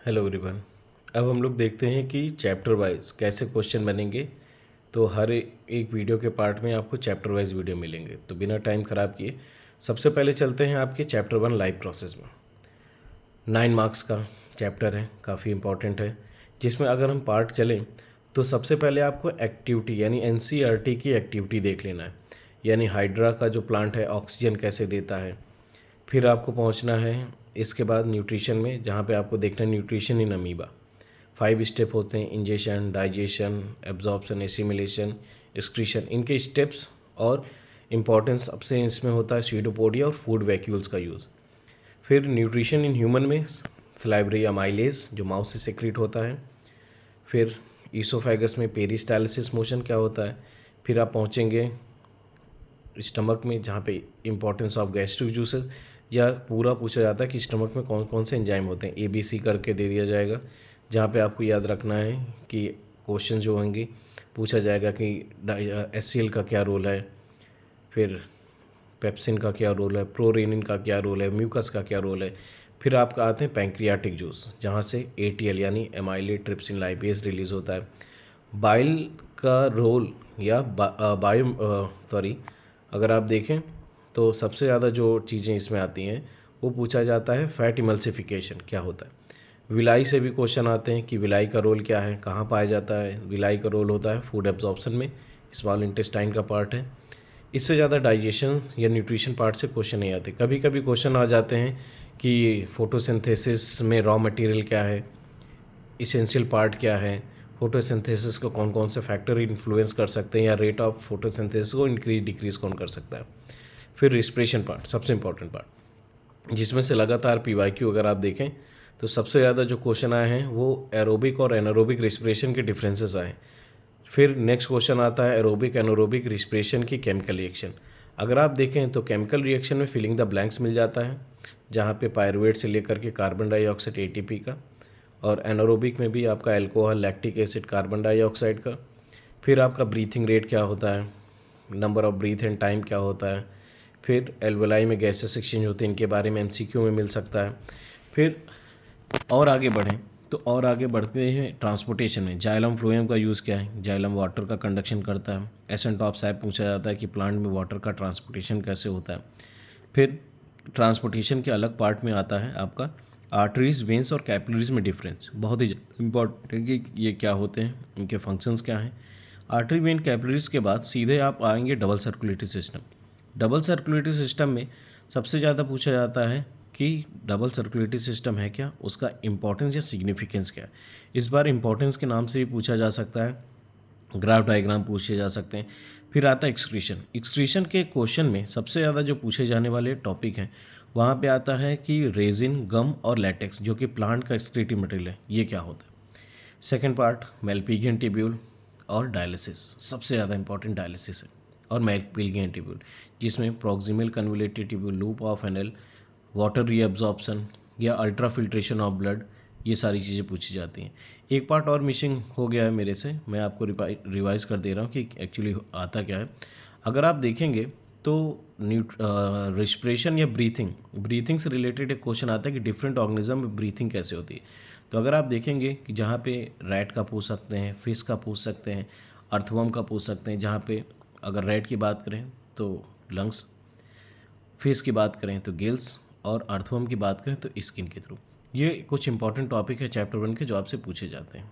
Hello everyone. अब हम लोग देखते हैं कि चैप्टर वाइज कैसे क्वेश्चन बनेंगे। तो हर एक वीडियो के पार्ट में आपको चैप्टर वाइज वीडियो मिलेंगे। तो बिना टाइम ख़राब किए सबसे पहले चलते हैं आपके चैप्टर 1 लाइव प्रोसेस में। 9 मार्क्स का चैप्टर है, काफ़ी इंपॉर्टेंट है, जिसमें अगर हम पार्ट चलें तो सबसे पहले आपको एक्टिविटी यानी एनसीईआरटी की एक्टिविटी देख लेना है। यानी हाइड्रा का जो प्लांट है ऑक्सीजन कैसे देता है। फिर आपको पहुंचना है इसके बाद न्यूट्रिशन में, जहाँ पे आपको देखना है न्यूट्रिशन इन अमीबा। 5 स्टेप होते हैं: ingestion, digestion, absorption, assimilation, excretion. इनके स्टेप्स और इम्पॉर्टेंस सबसे इसमें होता है स्यूडोपोडिया और फूड वैक्यूल्स का यूज़। फिर न्यूट्रिशन इन ह्यूमन में सलाइवरी अमाइलेज जो माउथ से सेक्रेट होता है। फिर ईसोफेगस में पेरिस्टालिसिस मोशन क्या होता है। फिर आप पहुँचेंगे स्टमक में, जहाँ पे इम्पोर्टेंस ऑफ गैस्ट्रिक जूसेस, या पूरा पूछा जाता है कि स्टमक में कौन कौन से एंजाइम होते हैं। ABC करके दे दिया जाएगा, जहाँ पे आपको याद रखना है कि क्वेश्चन जो होंगे पूछा जाएगा कि HCl का क्या रोल है, फिर पेप्सिन का क्या रोल है, प्रोरेनिन का क्या रोल है, म्यूकस का क्या रोल है। फिर आपका आते हैं पैंक्रियाटिक जूस, जहाँ से ATL यानी एमाइलेट ट्रिप्सिन लाइपेज रिलीज़ होता है। बाइल का रोल या अगर आप देखें तो सबसे ज़्यादा जो चीज़ें इसमें आती हैं वो पूछा जाता है फैट इमल्सिफिकेशन क्या होता है। विलाई से भी क्वेश्चन आते हैं कि विलाई का रोल क्या है, कहाँ पाया जाता है। विलाई का रोल होता है फूड एब्जॉर्प्शन में, स्मॉल इंटेस्टाइन का पार्ट है। इससे ज़्यादा डाइजेशन या न्यूट्रिशन पार्ट से क्वेश्चन नहीं आते। कभी कभी क्वेश्चन आ जाते हैं कि फोटोसिंथेसिस में रॉ मटेरियल क्या है, इसेंशियल पार्ट क्या है, फोटोसिंथेसिस को कौन कौन से फैक्टर इन्फ्लुएंस कर सकते हैं, या रेट ऑफ फोटोसिंथेसिस को इंक्रीज डिक्रीज कौन कर सकता है। फिर रिस्पिरेशन पार्ट सबसे इंपॉर्टेंट पार्ट, जिसमें से लगातार PYQ अगर आप देखें तो सबसे ज़्यादा जो क्वेश्चन आए हैं वो एरोबिक और एनारोबिक रिस्पिरेशन के डिफरेंसेस आए। फिर नेक्स्ट क्वेश्चन आता है एरोबिक एनारोबिक रिस्पिरेशन की केमिकल रिएक्शन। अगर आप देखें तो केमिकल रिएक्शन में फिलिंग द ब्लैंक्स मिल जाता है, जहाँ पे पायरुवेट से लेकर के कार्बन डाइऑक्साइड ATP का, और एनारोबिक में भी आपका alcohol, lactic acid, carbon dioxide का। फिर आपका ब्रीथिंग रेट क्या होता है, number of breath and time क्या होता है। फिर एल्वेलाई में गैसेस एक्सचेंज होते हैं, इनके बारे में MCQ में मिल सकता है। फिर और आगे बढ़ें तो और आगे बढ़ते हैं ट्रांसपोर्टेशन में। जाइलम फ्लोएम का यूज़ क्या है, जाइलम वाटर का कंडक्शन करता है। एसेंट ऑफ सैप पूछा जाता है कि प्लांट में वाटर का ट्रांसपोर्टेशन कैसे होता है। फिर ट्रांसपोर्टेशन के अलग पार्ट में आता है आपका आर्टरीज, वेंस और कैपिलरीज में डिफरेंस। बहुत ही इंपॉर्टेंट है कि ये क्या होते हैं, इनके फंक्शंस क्या हैं। आर्टरी, वेन, कैपिलरीज के बाद सीधे आप आएंगे double circulatory system. Double circulatory system में सबसे ज़्यादा पूछा जाता है कि डबल सर्कुलेटरी सिस्टम है क्या, उसका इंपॉर्टेंस या सिग्निफिकेंस क्या है। इस बार इंपॉर्टेंस के नाम से भी पूछा जा सकता है, ग्राफ डायग्राम पूछे जा सकते हैं। फिर आता है एक्सक्रीशन। एक्सक्रीशन के क्वेश्चन में सबसे ज़्यादा जो पूछे जाने वाले टॉपिक हैं वहाँ पे आता है कि रेजिन, गम और लैटेक्स, जो कि प्लांट का एक्सक्रीटिव मटेरियल है, ये क्या होता है। सेकेंड पार्ट मेलपिगियन टिब्यूल और डायलिसिस, सबसे ज़्यादा इंपॉर्टेंट डायलिसिस है और मेलपिगियन टिब्यूल, जिसमें proximal convoluted tubule, loop of anal, water reabsorption या अल्ट्रा फिल्ट्रेशन ऑफ ब्लड, ये सारी चीज़ें पूछी जाती हैं। एक पार्ट और मिसिंग हो गया है मेरे से, मैं आपको रिवाइज कर दे रहा हूँ कि एक्चुअली आता क्या है। अगर आप देखेंगे तो रिस्पिरेशन या ब्रीथिंग से रिलेटेड एक क्वेश्चन आता है कि डिफरेंट ऑर्गेनिज्म में ब्रीथिंग कैसे होती है। तो अगर आप देखेंगे कि जहाँ पे रैट का पूछ सकते हैं, फिश का पूछ सकते हैं, अर्थवर्म का पूछ सकते हैं। जहाँ पे अगर रैट की बात करें तो लंग्स, फिश की बात करें तो गिल्स, और अर्थवर्म की बात करें तो स्किन के थ्रू। ये कुछ इंपॉर्टेंट टॉपिक है चैप्टर 1 के जो आपसे पूछे जाते हैं।